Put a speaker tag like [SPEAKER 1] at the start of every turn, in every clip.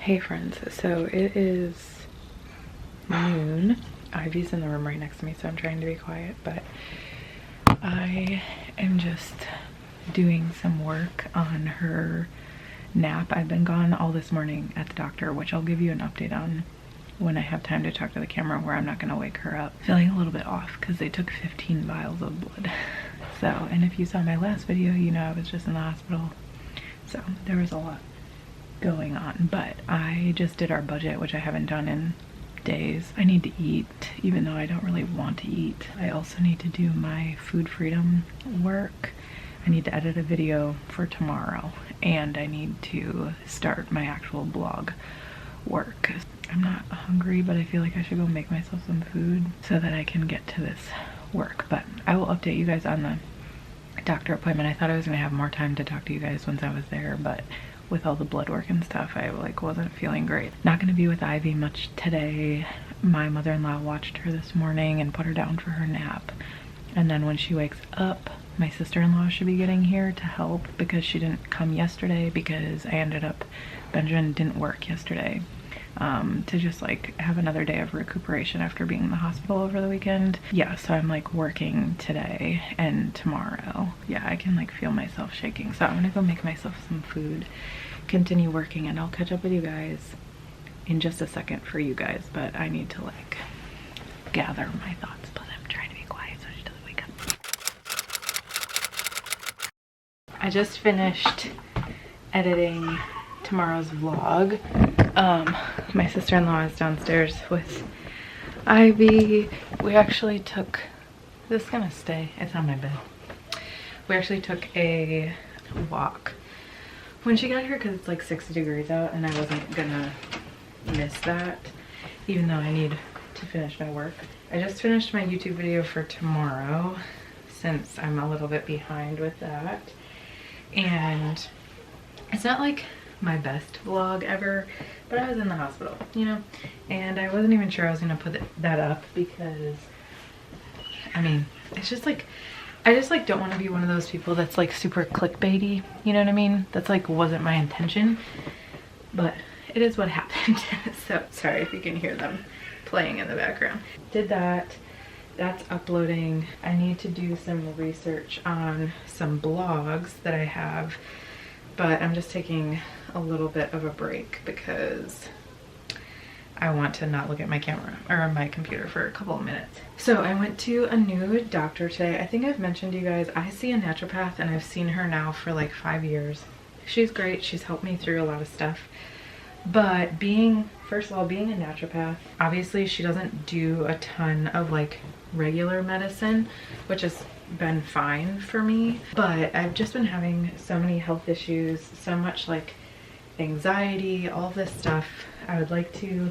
[SPEAKER 1] Hey friends, so it is noon. Ivy's in the room right next to me, so I'm trying to be quiet, but I am just doing some work on her nap. I've been gone all this morning at the doctor, which I'll give you an update on when I have time to talk to the camera, where I'm not gonna wake her up. Feeling a little bit off because they took 15 vials of blood. So, and if you saw my last video, you know I was just in the hospital. So there was a lot going on, but I just did our budget, which I haven't done in days. I need to eat, even though I don't really want to eat. I also need to do my food freedom work. I need to edit a video for tomorrow, and I need to start my actual blog work. I'm not hungry, but I feel like I should go make myself some food so that I can get to this work. But I will update you guys on the doctor appointment. I thought I was gonna have more time to talk to you guys once I was there, but with all the blood work and stuff, I wasn't feeling great. Not gonna be with Ivy much today. My mother-in-law watched her this morning and put her down for her nap. And then when she wakes up, my sister-in-law should be getting here to help because she didn't come yesterday because Benjamin didn't work yesterday. To just like have another day of recuperation after being in the hospital over the weekend. Yeah, so I'm like working today and tomorrow. Yeah, I can like feel myself shaking. So I'm gonna go make myself some food, continue working, and I'll catch up with you guys in just a second for you guys. But I need to like gather my thoughts, but I'm trying to be quiet so she doesn't wake up. I just finished editing tomorrow's vlog. My sister-in-law is downstairs with Ivy. We actually took, this is gonna stay, it's on my bed. We actually took a walk when she got here because it's like 60 degrees out, and I wasn't gonna miss that even though I need to finish my work. I just finished my YouTube video for tomorrow since I'm a little bit behind with that, and it's not like my best vlog ever, but I was in the hospital, you know, and I wasn't even sure I was gonna put that up because I mean, it's just like, I just like don't want to be one of those people that's like super clickbaity, you know what I mean? That's like wasn't my intention, but it is what happened. So sorry if you can hear them playing in the background. Did that. That's uploading. I need to do some research on some blogs that I have, but I'm just taking a little bit of a break because I want to not look at my camera or my computer for a couple of minutes. So I went to a new doctor today. I think I've mentioned to you guys, I see a naturopath and I've seen her now for like 5 years. She's great. She's helped me through a lot of stuff. But first of all, being a naturopath, obviously she doesn't do a ton of like regular medicine, which has been fine for me. But I've just been having so many health issues, so much like anxiety, all this stuff. I would like to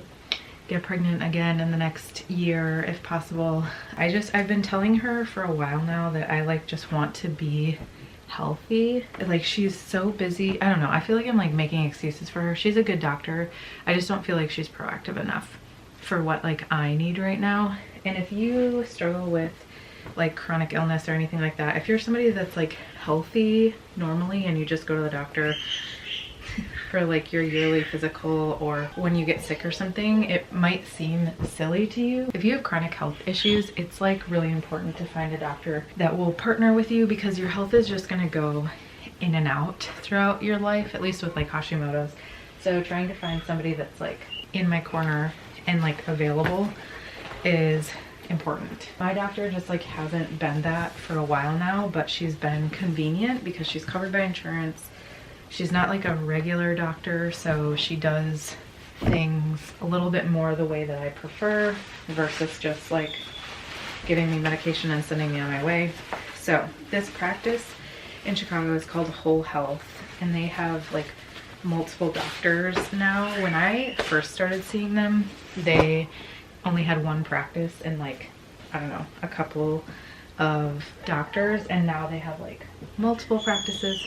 [SPEAKER 1] get pregnant again in the next year if possible. I've been telling her for a while now that I like just want to be healthy. Like she's so busy. I don't know. I feel like I'm like making excuses for her. She's a good doctor. I just don't feel like she's proactive enough for what like I need right now. And if you struggle with like chronic illness or anything like that, if you're somebody that's like healthy normally and you just go to the doctor for like your yearly physical or when you get sick or something, it might seem silly to you. If you have chronic health issues, it's like really important to find a doctor that will partner with you because your health is just gonna go in and out throughout your life, at least with like Hashimoto's. So trying to find somebody that's like in my corner and like available is important. My doctor just like hasn't been that for a while now, but she's been convenient because she's covered by insurance. She's not like a regular doctor, so she does things a little bit more the way that I prefer versus just like giving me medication and sending me on my way. So this practice in Chicago is called Whole Health, and they have like multiple doctors now. When I first started seeing them, they only had one practice and like, I don't know, a couple of doctors, and now they have like multiple practices.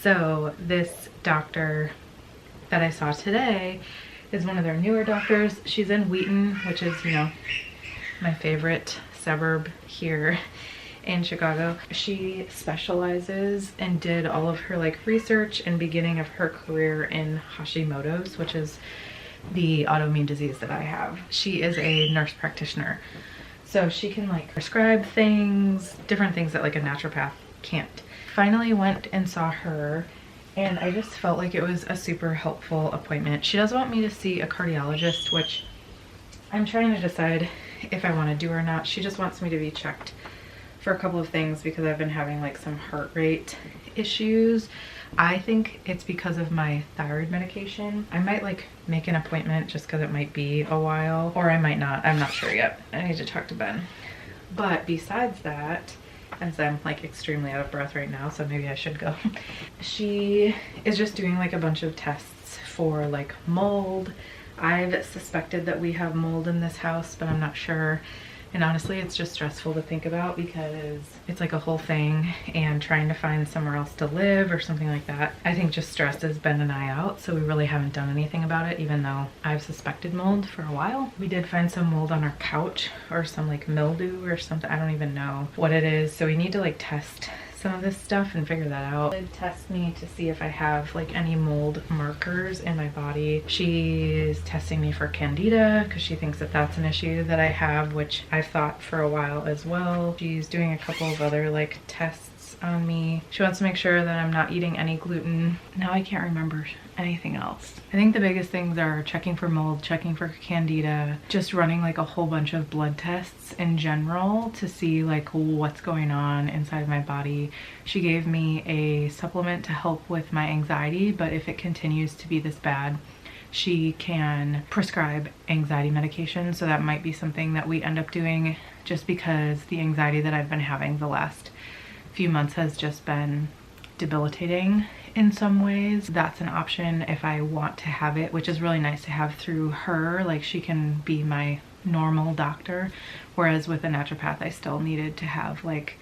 [SPEAKER 1] So this doctor that I saw today is one of their newer doctors. She's in Wheaton, which is, you know, my favorite suburb here in Chicago. She specializes and did all of her like research and beginning of her career in Hashimoto's, which is the autoimmune disease that I have. She is a nurse practitioner. So she can like prescribe things, different things that like a naturopath can't. Finally went and saw her, and I just felt like it was a super helpful appointment. She does want me to see a cardiologist, which I'm trying to decide if I want to do or not. She just wants me to be checked for a couple of things because I've been having like some heart rate issues. I think it's because of my thyroid medication. I might like make an appointment just because it might be a while, or I might not. I'm not sure yet. I need to talk to Ben. But besides that, as I'm like extremely out of breath right now, so maybe I should go. She is just doing like a bunch of tests for like mold. I've suspected that we have mold in this house, but I'm not sure. And honestly, it's just stressful to think about because it's like a whole thing, and trying to find somewhere else to live or something like that, I think just stresses Ben and I out. So we really haven't done anything about it, even though I've suspected mold for a while. We did find some mold on our couch, or some like mildew or something. I don't even know what it is. So we need to like test some of this stuff and figure that out. She did test me to see if I have like any mold markers in my body. She's testing me for candida because she thinks that that's an issue that I have, which I've thought for a while as well. She's doing a couple of other like tests on me. She wants to make sure that I'm not eating any gluten. Now I can't remember anything else. I think the biggest things are checking for mold, checking for candida, just running like a whole bunch of blood tests in general to see like what's going on inside of my body. She gave me a supplement to help with my anxiety, but if it continues to be this bad, she can prescribe anxiety medication. So that might be something that we end up doing, just because the anxiety that I've been having the last few months has just been debilitating in some ways. That's an option if I want to have it, which is really nice to have through her. Like she can be my normal doctor, whereas with a naturopath I still needed to have like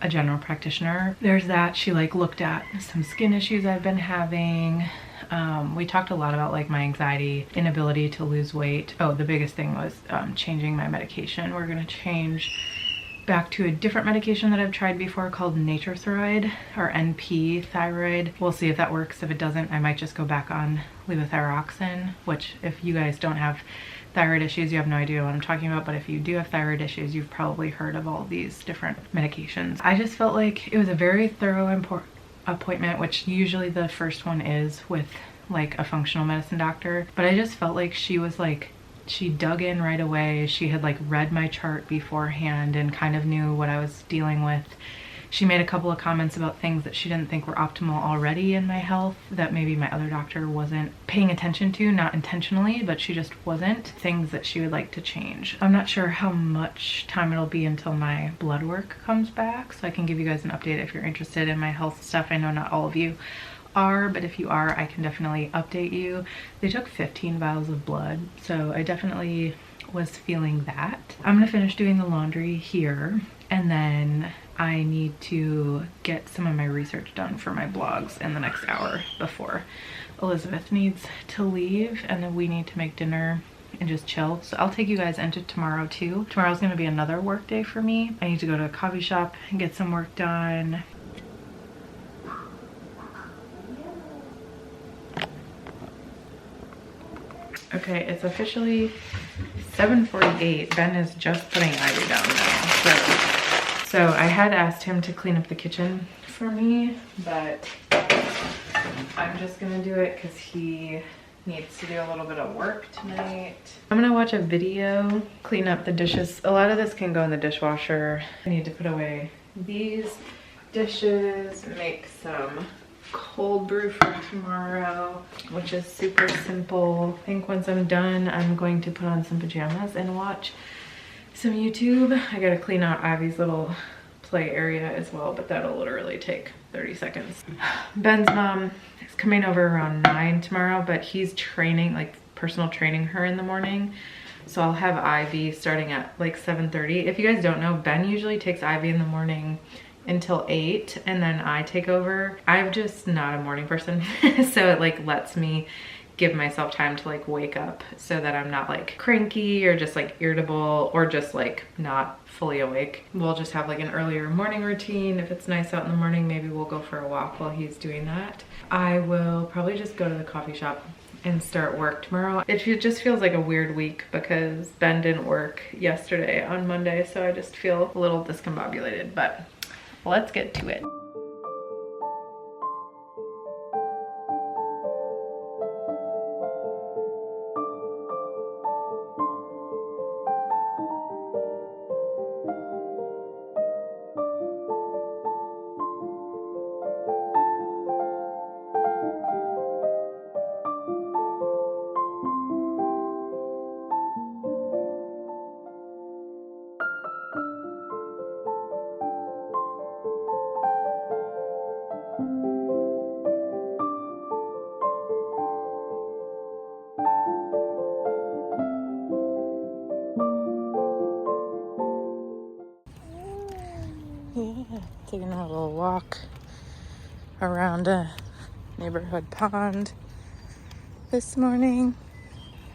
[SPEAKER 1] a general practitioner. There's that. She like looked at some skin issues I've been having. We talked a lot about like my anxiety, inability to lose weight. Oh, the biggest thing was changing my medication. We're gonna change back to a different medication that I've tried before called Thyroid or NP thyroid. We'll see if that works. If it doesn't, I might just go back on levothyroxine, which if you guys don't have thyroid issues, you have no idea what I'm talking about, but if you do have thyroid issues, you've probably heard of all these different medications. I just felt like it was a very thorough appointment, which usually the first one is with like a functional medicine doctor, but I just felt like she was like, she dug in right away. She had like read my chart beforehand and kind of knew what I was dealing with. She made a couple of comments about things that she didn't think were optimal already in my health that maybe my other doctor wasn't paying attention to, not intentionally, but she just wasn't. Things that she would like to change. I'm not sure how much time it'll be until my blood work comes back, so I can give you guys an update if you're interested in my health stuff. I know not all of you are, but if you are, I can definitely update you. They took 15 vials of blood, so I definitely was feeling that. I'm gonna finish doing the laundry here, and then I need to get some of my research done for my blogs in the next hour before Elizabeth needs to leave, and then we need to make dinner and just chill. So I'll take you guys into tomorrow too. Tomorrow's gonna be another work day for me. I need to go to a coffee shop and get some work done. Okay, it's officially 7:48. Ben is just putting Ivy down now. So I had asked him to clean up the kitchen for me, but I'm just gonna do it because he needs to do a little bit of work tonight. I'm gonna watch a video, clean up the dishes. A lot of this can go in the dishwasher. I need to put away these dishes, make some cold brew for tomorrow, which is super simple. I think once I'm done, I'm going to put on some pajamas and watch some YouTube. I gotta clean out Ivy's little play area as well, but that'll literally take 30 seconds. Ben's mom is coming over around 9 tomorrow, but he's training, like personal training her in the morning. So I'll have Ivy starting at like 7:30. If you guys don't know, Ben usually takes Ivy in the morning until 8, and then I take over. I'm just not a morning person, so it like lets me give myself time to like wake up so that I'm not like cranky or just like irritable or just like not fully awake. We'll just have like an earlier morning routine. If it's nice out in the morning, maybe we'll go for a walk while he's doing that. I will probably just go to the coffee shop and start work tomorrow. It just feels like a weird week because Ben didn't work yesterday on Monday, so I just feel a little discombobulated, but let's get to it. Yeah, taking a little walk around a neighborhood pond this morning.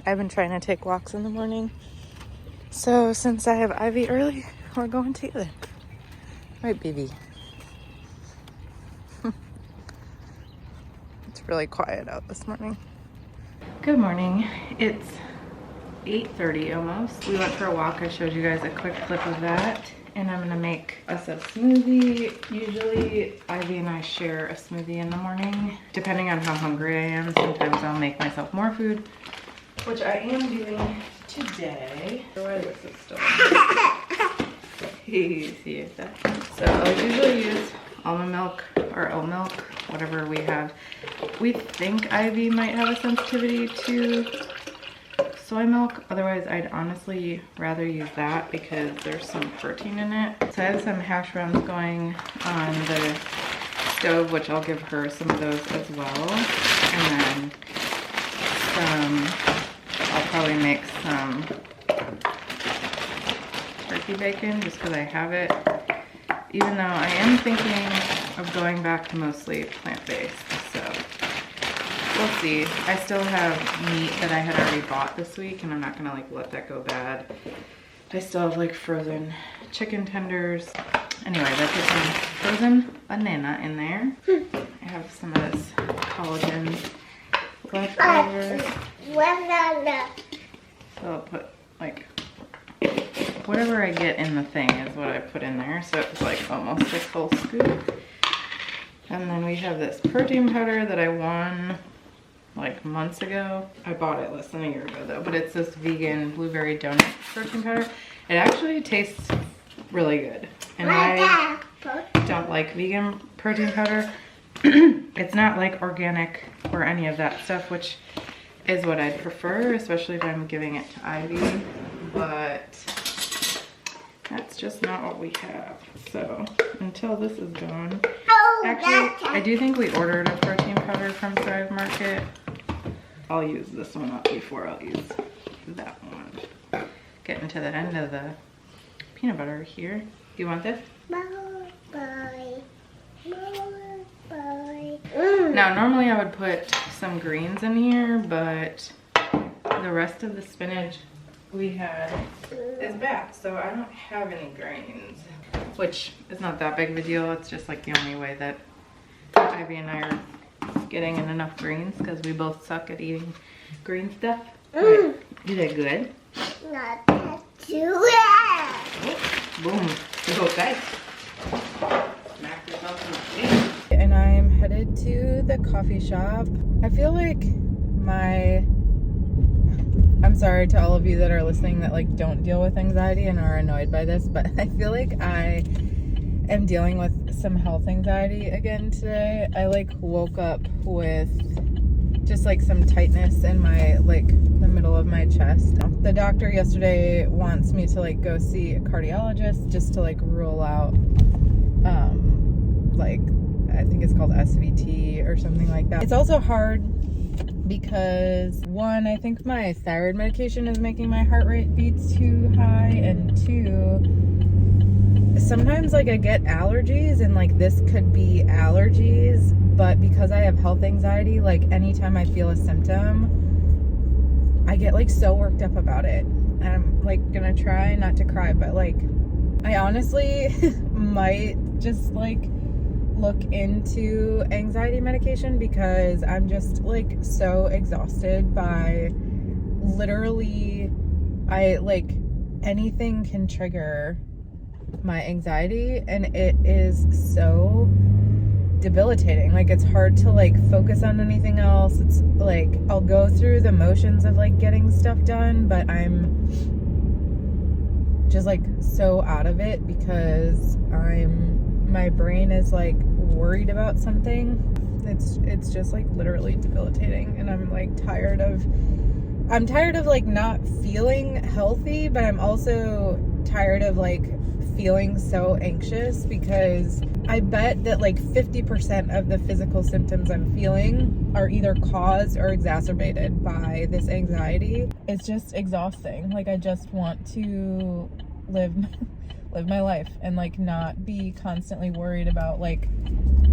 [SPEAKER 1] I've been trying to take walks in the morning, so since I have Ivy early, we're going together. Right, baby? It's really quiet out this morning. Good morning. It's 8:30 almost. We went for a walk. I showed you guys a quick clip of that. And I'm gonna make us a smoothie. Usually Ivy and I share a smoothie in the morning. Depending on how hungry I am, sometimes I'll make myself more food, which I am doing today. Why is this still see that? So I'll usually use almond milk or oat milk, whatever we have. We think Ivy might have a sensitivity to soy milk, otherwise I'd honestly rather use that because there's some protein in it. So I have some hash browns going on the stove, which I'll give her some of those as well. And then I'll probably make some turkey bacon just because I have it. Even though I am thinking of going back to mostly plant-based, so we'll see. I still have meat that I had already bought this week and I'm not gonna like let that go bad. I still have like frozen chicken tenders. Anyway, that's just some frozen banana in there. I have some of this collagen leftovers. So I'll put like whatever I get in the thing is what I put in there. So it's like almost a full scoop. And then we have this protein powder that I won like months ago. I bought it less than a year ago though, but it's this vegan blueberry donut protein powder. It actually tastes really good. And I don't like vegan protein powder. It's not like organic or any of that stuff, which is what I'd prefer, especially if I'm giving it to Ivy, but that's just not what we have. So until this is gone, actually, I do think we ordered a protein powder from Thrive Market. I'll use this one up before I'll use that one. Getting to the end of the peanut butter here. Do you want this? Now, normally I would put some greens in here, but the rest of the spinach we had is back, so I don't have any greens, which is not that big of a deal. It's just like the only way that Ivy and I are getting in enough greens because we both suck at eating green stuff. Right. You did good.
[SPEAKER 2] Not that too well.
[SPEAKER 1] Boom. Okay. Smack yourself in the face. And I'm headed to the coffee shop. I feel like I'm sorry to all of you that are listening that like don't deal with anxiety and are annoyed by this, but I feel like I am dealing with some health anxiety again today. I like woke up with just like some tightness in my like the middle of my chest. The doctor yesterday wants me to like go see a cardiologist just to like rule out like I think it's called SVT or something like that. It's also hard because one, I think my thyroid medication is making my heart rate beat too high, and two, sometimes like I get allergies, and like this could be allergies, but because I have health anxiety, like anytime I feel a symptom, I get like so worked up about it. And I'm like gonna try not to cry, but like I honestly might just like look into anxiety medication, because I'm just like so exhausted by literally, I like anything can trigger my anxiety, and it is so debilitating. Like it's hard to like focus on anything else. It's like I'll go through the motions of like getting stuff done, but I'm just like so out of it because my brain is like worried about something. It's just like literally debilitating, and I'm tired of like not feeling healthy, but I'm also tired of like feeling so anxious, because I bet that like 50% of the physical symptoms I'm feeling are either caused or exacerbated by this anxiety. It's just exhausting. Like I just want to live my life and like not be constantly worried about like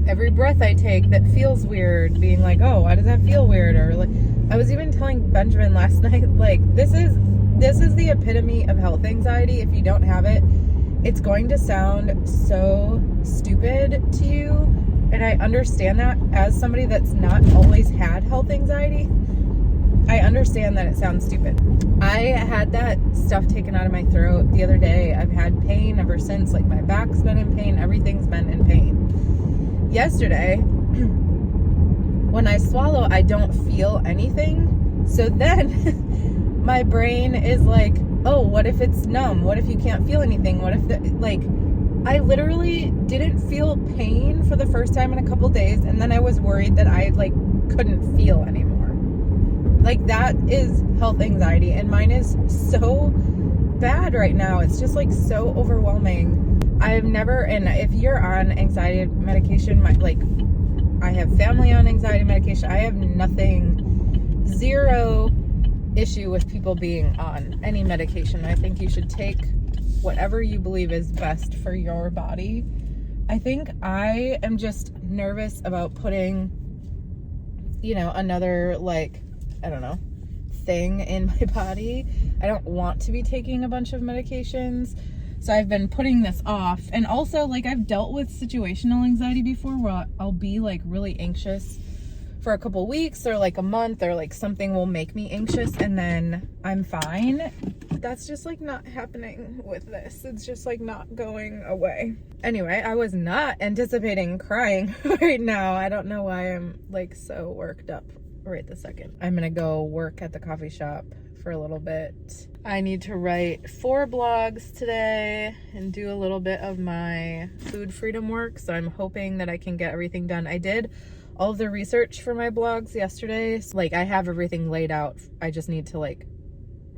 [SPEAKER 1] every breath I take that feels weird, being like, oh, why does that feel weird? Or like, I was even telling Benjamin last night, like this is the epitome of health anxiety. If you don't have it, it's going to sound so stupid to you, and I understand that as somebody that's not always had health anxiety. I understand that it sounds stupid. I had that stuff taken out of my throat the other day. I've had pain ever since. Like my back's been in pain, everything's been in pain. Yesterday, when I swallow, I don't feel anything. So then my brain is like, oh, what if it's numb? What if you can't feel anything? What if I literally didn't feel pain for the first time in a couple days, and then I was worried that I like couldn't feel anymore. Like that is health anxiety, and mine is so bad right now. It's just like so overwhelming. I've never, and if you're on anxiety medication, I have family on anxiety medication. I have nothing, zero issue with people being on any medication. I think you should take whatever you believe is best for your body. I think I am just nervous about putting, another I don't know, thing in my body. I don't want to be taking a bunch of medications. So I've been putting this off. And also I've dealt with situational anxiety before, where I'll be really anxious for a couple weeks or a month, or something will make me anxious and then I'm fine. That's just not happening with this. It's just not going away. Anyway, I was not anticipating crying right now. I don't know why I'm so worked up right this second. I'm gonna go work at the coffee shop for a little bit. I need to write 4 blogs today and do a little bit of my food freedom work, so I'm hoping that I can get everything done. I did all of the research for my blogs yesterday. So, I have everything laid out. I just need to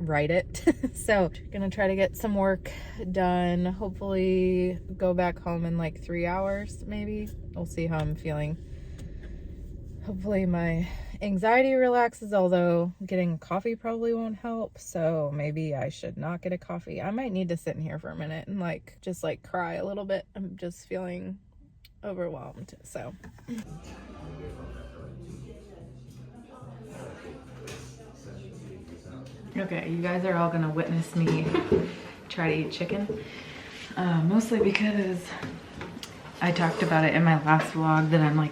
[SPEAKER 1] write it. So gonna try to get some work done. Hopefully go back home in 3 hours maybe. We'll see how I'm feeling. Hopefully my anxiety relaxes, although getting coffee probably won't help. So maybe I should not get a coffee. I might need to sit in here for a minute and just cry a little bit. I'm just feeling overwhelmed. So okay, you guys are all gonna witness me try to eat chicken, mostly because I talked about it in my last vlog that I'm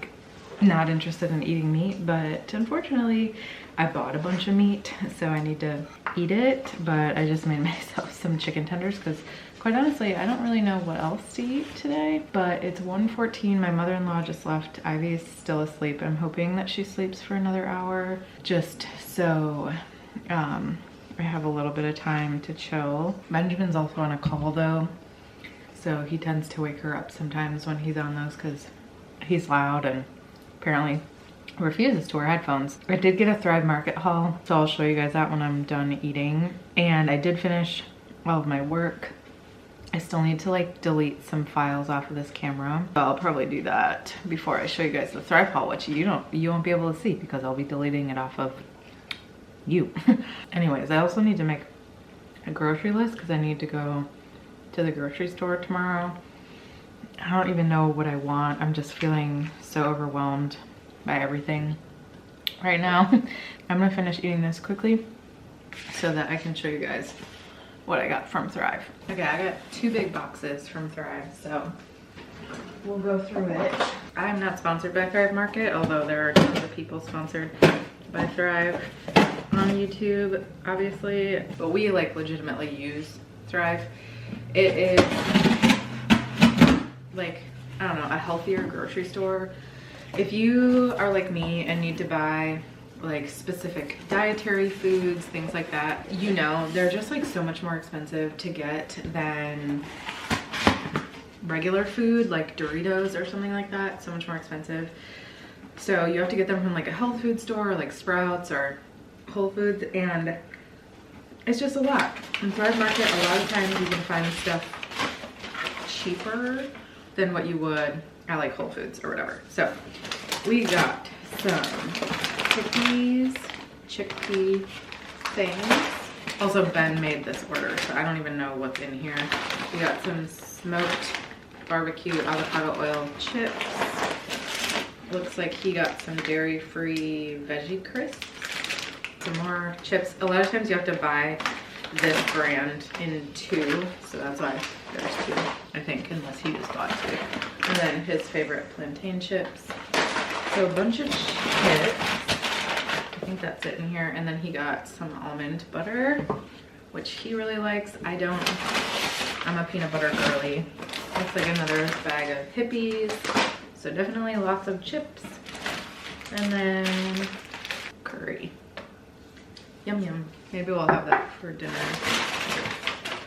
[SPEAKER 1] not interested in eating meat, but unfortunately I bought a bunch of meat, so I need to eat it. But I just made myself some chicken tenders because quite honestly I don't really know what else to eat today. But it's 1:14. My mother-in-law just left. Ivy's still asleep. I'm hoping that she sleeps for another hour, just so I have a little bit of time to chill. Benjamin's also on a call though, so he tends to wake her up sometimes when he's on those because he's loud and apparently refuses to wear headphones. I did get a Thrive Market haul, so I'll show you guys that when I'm done eating. And I did finish all of my work. I still need to delete some files off of this camera, but I'll probably do that before I show you guys the Thrive haul, which you won't be able to see because I'll be deleting it off of you. Anyways, I also need to make a grocery list because I need to go to the grocery store tomorrow I don't even know what I want. I'm just feeling so overwhelmed by everything right now. I'm gonna finish eating this quickly so that I can show you guys what I got from Thrive. Okay, I got 2 big boxes from Thrive, so we'll go through it. I'm not sponsored by Thrive Market, although there are tons of people sponsored by Thrive on YouTube, obviously, but we like legitimately use Thrive. It is like, I don't know, a healthier grocery store. If you are like me and need to buy like specific dietary foods, things like that, you know, they're just like so much more expensive to get than regular food, like Doritos or something like that. So much more expensive. So you have to get them from like a health food store, like Sprouts or Whole Foods, and it's just a lot. In Thrive Market, a lot of times you can find stuff cheaper than what you would at like Whole Foods or whatever. So we got some chickpea things. Also, Ben made this order, so I don't even know what's in here. We got some smoked barbecue avocado oil chips. Looks like he got some dairy-free veggie crisps. Some more chips. A lot of times you have to buy this brand in 2, so that's why there's 2, I think, unless he just bought 2. And then his favorite plantain chips. So a bunch of chips. I think that's it in here. And then he got some almond butter, which he really likes. I don't. I'm a peanut butter girly. Looks like another bag of Hippies. So definitely lots of chips. And then curry. Yum yum. Maybe we'll have that for dinner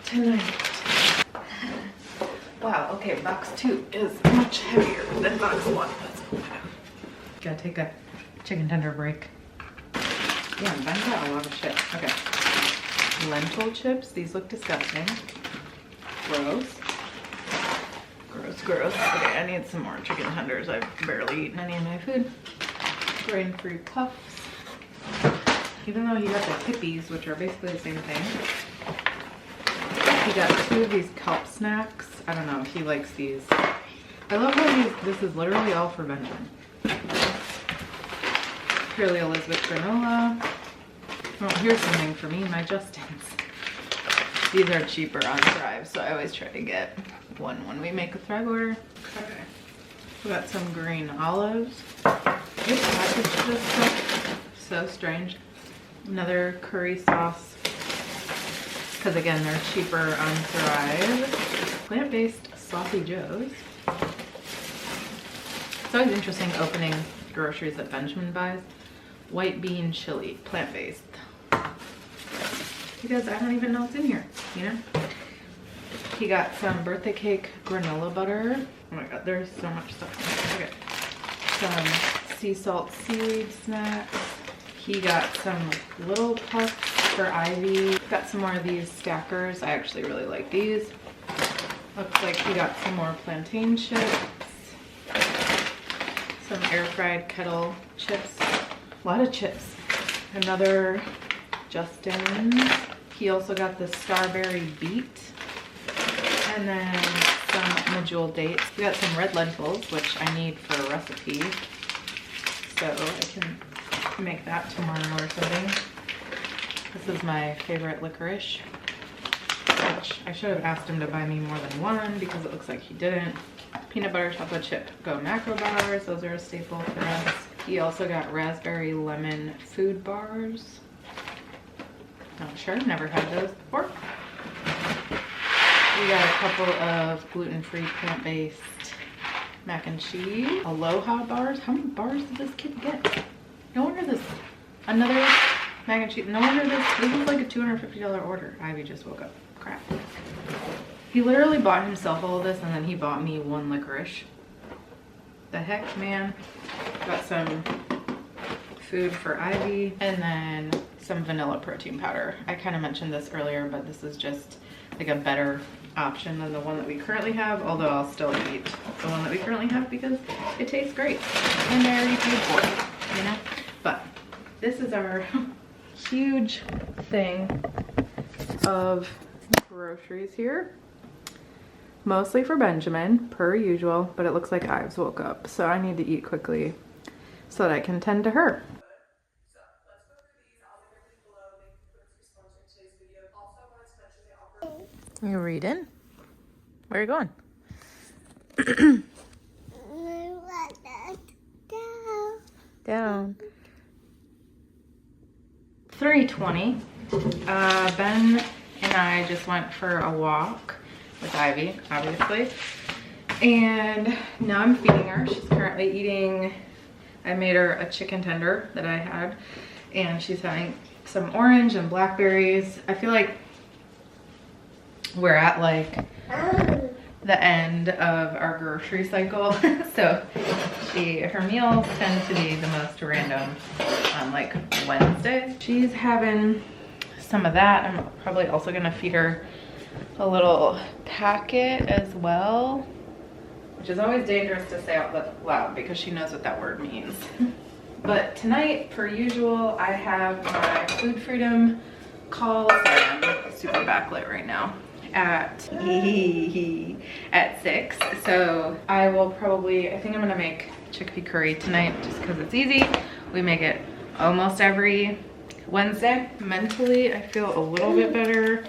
[SPEAKER 1] tonight. Wow, okay, box 2 is much heavier than box 1. Gotta take a chicken tender break. Yeah, Ben got a lot of chips. Okay. Lentil chips. These look disgusting. Gross. Gross, gross. Okay, I need some more chicken tenders. I've barely eaten any of my food. Grain-free puffs. Even though he got the Hippies, which are basically the same thing. He got 2 of these kelp snacks. I don't know, he likes these. I love how this is literally all for Benjamin. Purely Elizabeth granola. Oh, here's something for me, my Justins. These are cheaper on Thrive, so I always try to get one when we make a Thrive order. Okay. We got some green olives. They packaged this stuff. So strange. Another curry sauce. Because again, they're cheaper on Thrive. Plant-based Sloppy Joes. It's always interesting opening groceries that Benjamin buys. White bean chili, plant-based. Because I don't even know what's in here, you know? He got some birthday cake granola butter. Oh my god, there's so much stuff in here. Okay. Some sea salt seaweed snacks. He got some little puffs for Ivy. Got some more of these stackers. I actually really like these. Looks like he got some more plantain chips. Some air fried kettle chips. A lot of chips. Another Justin. He also got the Starberry Beet. And then some Medjool dates. We got some red lentils, which I need for a recipe. So I can make that tomorrow or something. This is my favorite licorice, which I should have asked him to buy me more than one because it looks like he didn't. Peanut butter chocolate chip go macro bars. Those are a staple for us. He also got raspberry lemon food bars. Not sure, never had those before. We got a couple of gluten-free plant-based mac and cheese. Aloha bars. How many bars did this kid get? No wonder this, another mac and cheese. No wonder this was like a $250 order. Ivy just woke up. Crap. He literally bought himself all of this and then he bought me one licorice. The heck, man. Got some food for Ivy and then some vanilla protein powder. I kind of mentioned this earlier, but this is just like a better option than the one that we currently have, although I'll still eat the one that we currently have because it tastes great and I already paid for it, you know? But this is our huge thing of groceries here. mostly for Benjamin, per usual, but it looks like Ives woke up, so I need to eat quickly so that I can tend to her. You reading? Where are you going? Down. 3:20. Ben and I just went for a walk with Ivy, obviously. And now I'm feeding her. She's currently eating, I made her a chicken tender that I had, and she's having some orange and blackberries. I feel like we're at like the end of our grocery cycle. So her meals tend to be the most random on like Wednesday. She's having some of that. I'm probably also gonna feed her a little packet as well, which is always dangerous to say out loud because she knows what that word means. But tonight, per usual, I have my food freedom call. Sorry, I'm super backlit right now. At 6. So I will probably, I think I'm gonna make chickpea curry tonight just because it's easy. We make it almost every Wednesday. Mentally, I feel a little bit better,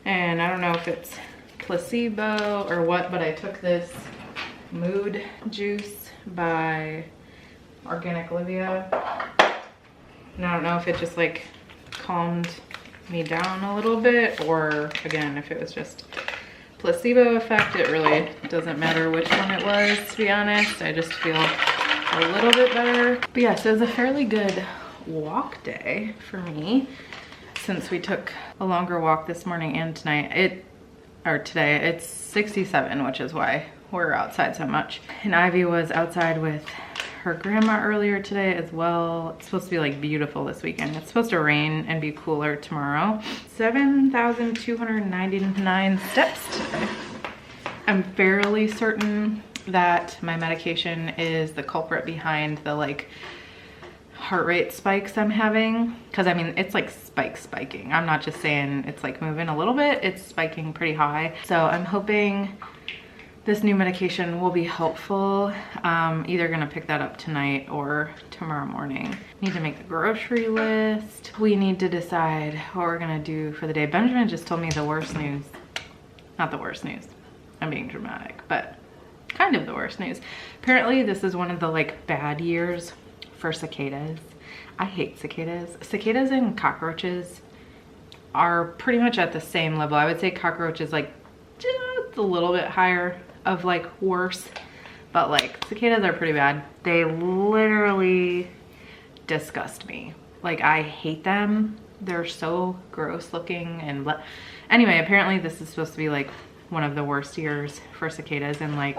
[SPEAKER 1] and I don't know if it's placebo or what, but I took this mood juice by Organic Livia, and I don't know if it just like calmed me down a little bit, or again, if it was just placebo effect. It really doesn't matter which one it was, to be honest. I just feel a little bit better. But yeah, so it was a fairly good walk day for me since we took a longer walk this morning and today. It's 67, which is why we're outside so much. And Ivy was outside with her grandma earlier today as well. It's supposed to be like beautiful this weekend. It's supposed to rain and be cooler tomorrow. 7,299 steps today. I'm fairly certain that my medication is the culprit behind the like heart rate spikes I'm having, because I mean it's like spiking. I'm not just saying it's like moving a little bit, it's spiking pretty high. So I'm hoping this new medication will be helpful. Either gonna pick that up tonight or tomorrow morning. Need to make the grocery list. We need to decide what we're gonna do for the day. Benjamin just told me the worst news. Not the worst news, I'm being dramatic, but kind of the worst news. Apparently this is one of the like bad years for cicadas. I hate cicadas. Cicadas and cockroaches are pretty much at the same level. I would say cockroaches like just a little bit higher of like worse, but like cicadas are pretty bad. They literally disgust me. Like I hate them. They're so gross looking. And anyway, apparently this is supposed to be like one of the worst years for cicadas, and like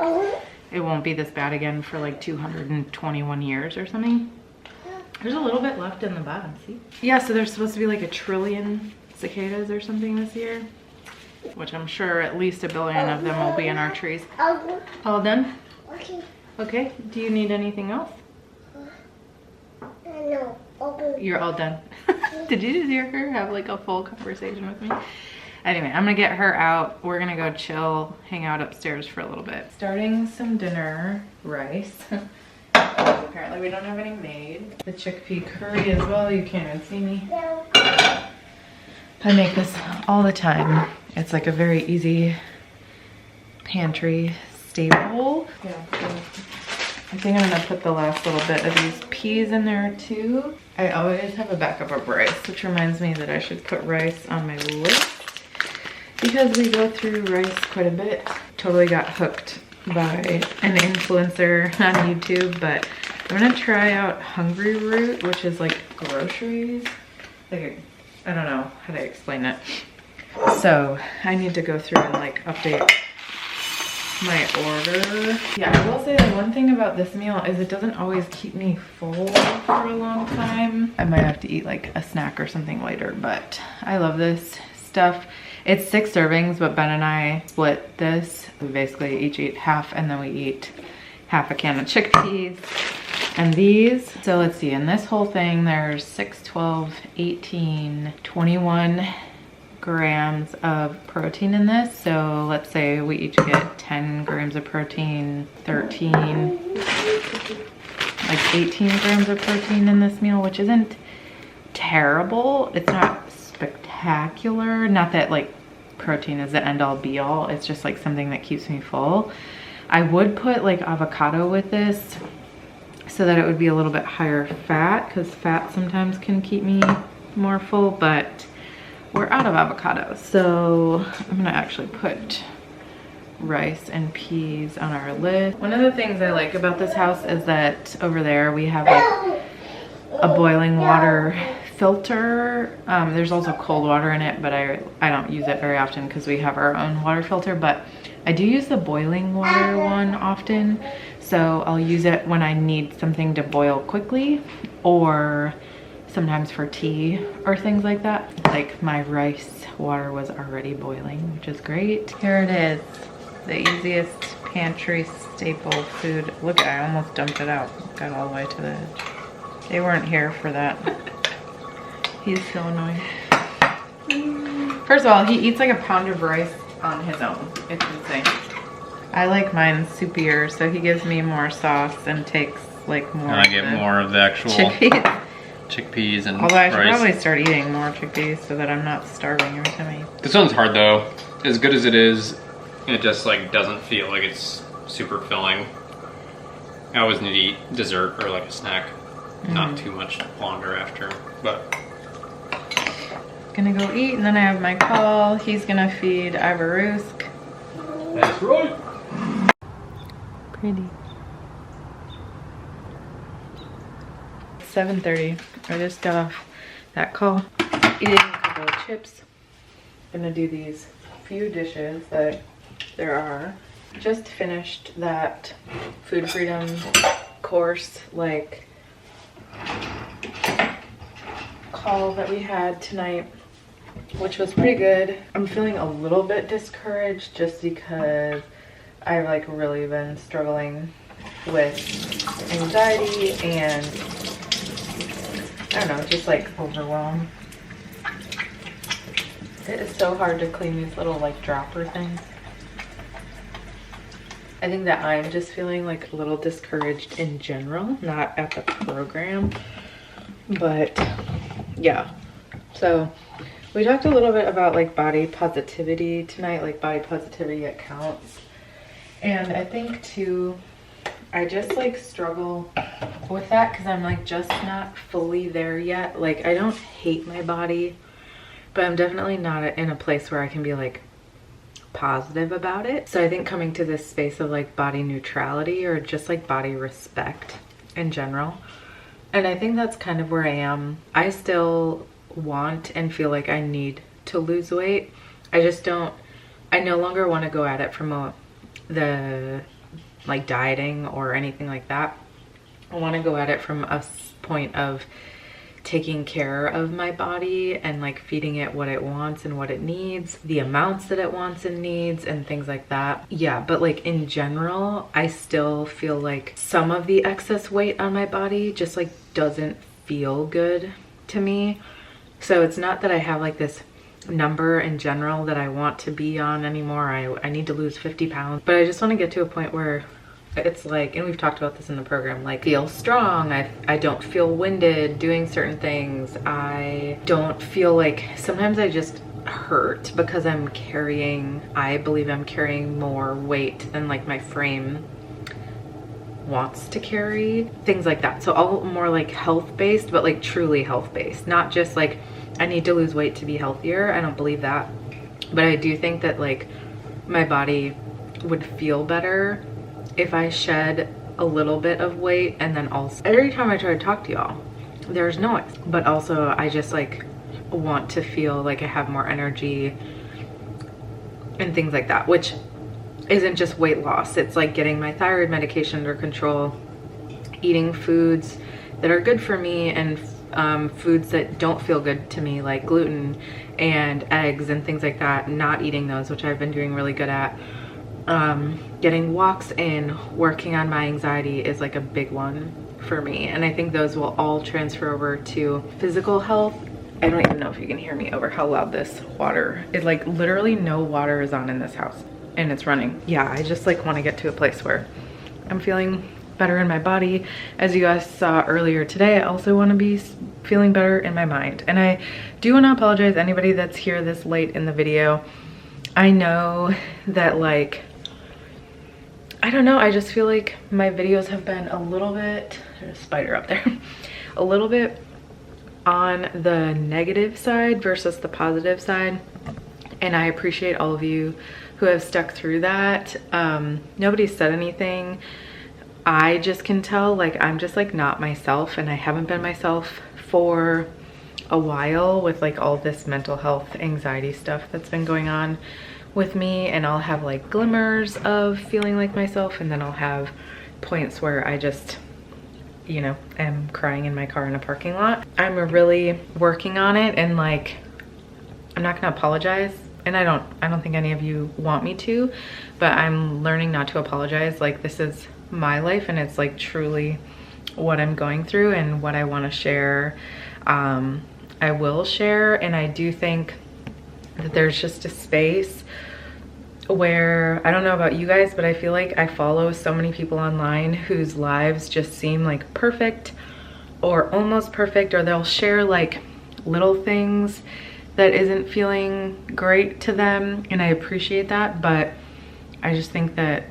[SPEAKER 1] it won't be this bad again for like 221 years or something. There's a little bit left in the bottom, see? Yeah, so there's supposed to be like 1 trillion cicadas or something this year, which I'm sure at least 1 billion of them will be in our trees. All done?
[SPEAKER 2] Okay.
[SPEAKER 1] Okay, do you need anything else?
[SPEAKER 2] No.
[SPEAKER 1] You're all done. Did you just hear her have like a full conversation with me? Anyway, I'm gonna get her out. We're gonna go chill, hang out upstairs for a little bit. Starting some dinner, rice. Apparently we don't have any made. The chickpea curry as well, you can't even see me. I make this all the time. It's like a very easy pantry staple. Yeah, so I think I'm gonna put the last little bit of these peas in there too. I always have a backup of rice, which reminds me that I should put rice on my list because we go through rice quite a bit. Totally got hooked by an influencer on YouTube, but I'm gonna try out Hungry Root, which is like groceries. Like I don't know how to explain it. So I need to go through and like update my order. Yeah, I will say that one thing about this meal is it doesn't always keep me full for a long time. I might have to eat like a snack or something later, but I love this stuff. It's 6 servings, but Ben and I split this. We basically each eat half, and then we eat half a can of chickpeas. And these, so let's see, in this whole thing, there's 6, 12, 18, 21 grams of protein in this. So let's say we each get 10 grams of protein, 13, like 18 grams of protein in this meal, which isn't terrible. It's not spectacular. Not that like protein is the end all be all. It's just like something that keeps me full. I would put like avocado with this so that it would be a little bit higher fat, because fat sometimes can keep me more full, but we're out of avocado. So I'm gonna actually put rice and peas on our list. One of the things I like about this house is that over there we have like a boiling water filter. There's also cold water in it, but I don't use it very often because we have our own water filter, but I do use the boiling water one often. So I'll use it when I need something to boil quickly, or sometimes for tea or things like that. Like my rice water was already boiling, which is great. Here it is, the easiest pantry staple food. Look, I almost dumped it out. Got all the way to the edge. They weren't here for that. He's so annoying. First of all, he eats like a pound of rice on his own. It's insane. I like mine soupier, so he gives me more sauce and takes like more.
[SPEAKER 3] And I get more of the actual chickpeas and
[SPEAKER 1] although I should
[SPEAKER 3] rice.
[SPEAKER 1] probably start eating more chickpeas so that I'm not starving every time I eat.
[SPEAKER 3] This one's hard though. As good as it is, it just like doesn't feel like it's super filling. I always need to eat dessert or like a snack. Not too much longer after, but.
[SPEAKER 1] Gonna go eat, and then I have my call. He's gonna feed Ivarusk.
[SPEAKER 3] That's right.
[SPEAKER 1] Pretty. 7:30. I just got off that call. Eating a couple of chips. Gonna do these few dishes that there are. Just finished that food freedom course, like call that we had tonight, which was pretty good. I'm feeling a little bit discouraged just because I've like really been struggling with anxiety and I don't know, just like overwhelm. It is so hard to clean these little like dropper things. I think that I'm just feeling like a little discouraged in general, not at the program, but yeah. So we talked a little bit about like body positivity tonight, like body positivity that counts. And I think too, I just like struggle with that because I'm like just not fully there yet. Like I don't hate my body, but I'm definitely not in a place where I can be like positive about it. So I think coming to this space of like body neutrality or just like body respect in general. And I think that's kind of where I am. I still want and feel like I need to lose weight. I just don't, I no longer want to go at it from the like dieting or anything like that. I want to go at it from a point of taking care of my body and like feeding it what it wants and what it needs, the amounts that it wants and needs and things like that. Yeah, but like in general, I still feel like some of the excess weight on my body just like doesn't feel good to me. So it's not that I have like this number in general that I want to be on anymore. I need to lose 50 pounds, but I just want to get to a point where it's like, and we've talked about this in the program, like feel strong. I don't feel winded doing certain things. I don't feel like, sometimes I just hurt because I'm carrying, I believe I'm carrying more weight than like my frame wants to carry, things like that. So all more like health based, but like truly health based, not just like I need to lose weight to be healthier. I don't believe that, but I do think that like my body would feel better if I shed a little bit of weight. And then also every time I try to talk to y'all, there's noise, but also I just like want to feel like I have more energy and things like that, which isn't just weight loss. It's like getting my thyroid medication under control, eating foods that are good for me, and foods that don't feel good to me, like gluten and eggs and things like that, not eating those, which I've been doing really good at. Getting walks in, working on my anxiety is like a big one for me. And I think those will all transfer over to physical health I don't even know if you can hear me over how loud this water is. Like literally no water is on in this house and it's running. Yeah, I just like want to get to a place where I'm feeling better in my body. As you guys saw earlier today, I also want to be feeling better in my mind. And I do want to apologize to anybody that's here this late in the video. I know that like, I don't know, I just feel like my videos have been a little bit, there's a spider up there, a little bit on the negative side versus the positive side. And I appreciate all of you who have stuck through that. Nobody said anything. I just can tell like I'm just like not myself, and I haven't been myself for a while with like all this mental health anxiety stuff that's been going on with me. And I'll have like glimmers of feeling like myself, and then I'll have points where I just, you know, am crying in my car in a parking lot. I'm really working on it, and like I'm not gonna apologize, and I don't think any of you want me to, but I'm learning not to apologize. Like this is my life, and it's like truly what I'm going through and what I want to share. I will share, and I do think that there's just a space where, I don't know about you guys, but I feel like I follow so many people online whose lives just seem like perfect or almost perfect, or they'll share like little things that isn't feeling great to them, and I appreciate that. But I just think that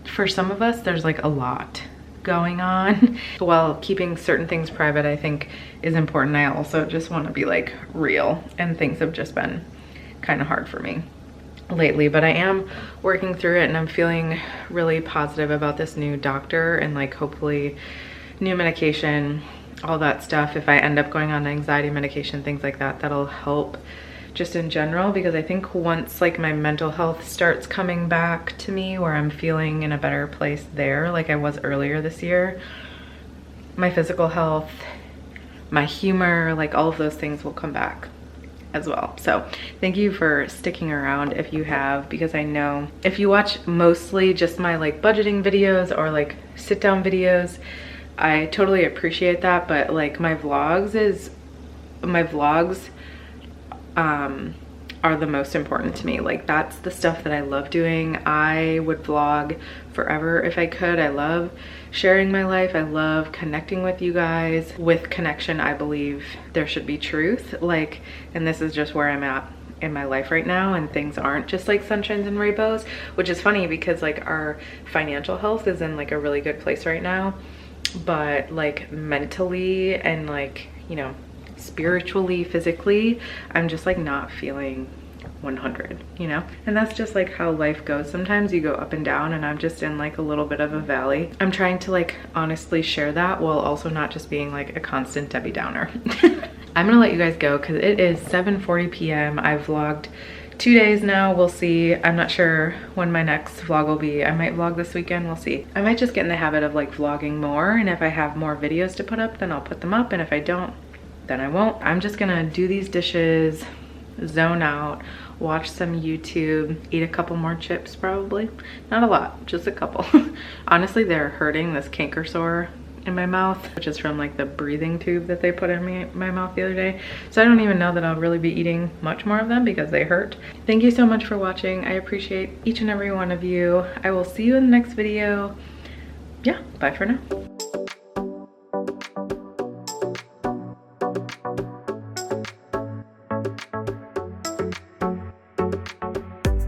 [SPEAKER 1] for some of us, there's like a lot going on. While keeping certain things private, I think is important. I also just want to be like real, and things have just been kind of hard for me lately, but I am working through it, and I'm feeling really positive about this new doctor and like hopefully new medication, all that stuff. If I end up going on anxiety medication, things like that, that'll help just in general, because I think once like my mental health starts coming back to me, where I'm feeling in a better place there like I was earlier this year, my physical health, my humor, like all of those things will come back as well. So thank you for sticking around if you have, because I know if you watch mostly just my like budgeting videos or like sit down videos, I totally appreciate that. But like my vlogs are the most important to me. Like that's the stuff that I love doing. I would vlog forever if I could. I love sharing my life. I love connecting with you guys. With connection, I believe there should be truth. Like, and this is just where I'm at in my life right now, and things aren't just like sunshines and rainbows, which is funny because like our financial health is in like a really good place right now, but like mentally and like, you know, spiritually, physically, I'm just like not feeling 100, you know? And that's just like how life goes. Sometimes you go up and down, and I'm just in like a little bit of a valley. I'm trying to like honestly share that while also not just being like a constant Debbie Downer. I'm gonna let you guys go because it is 7:40 p.m. I've vlogged 2 days now. We'll see. I'm not sure when my next vlog will be. I might vlog this weekend. We'll see. I might just get in the habit of like vlogging more, and if I have more videos to put up, then I'll put them up, and if I don't, then I won't. I'm just gonna do these dishes, zone out, watch some YouTube, eat a couple more chips probably. Not a lot, just a couple. Honestly, they're hurting, this canker sore in my mouth, which is from like the breathing tube that they put in my mouth the other day. So I don't even know that I'll really be eating much more of them because they hurt. Thank you so much for watching. I appreciate each and every one of you. I will see you in the next video. Yeah, bye for now.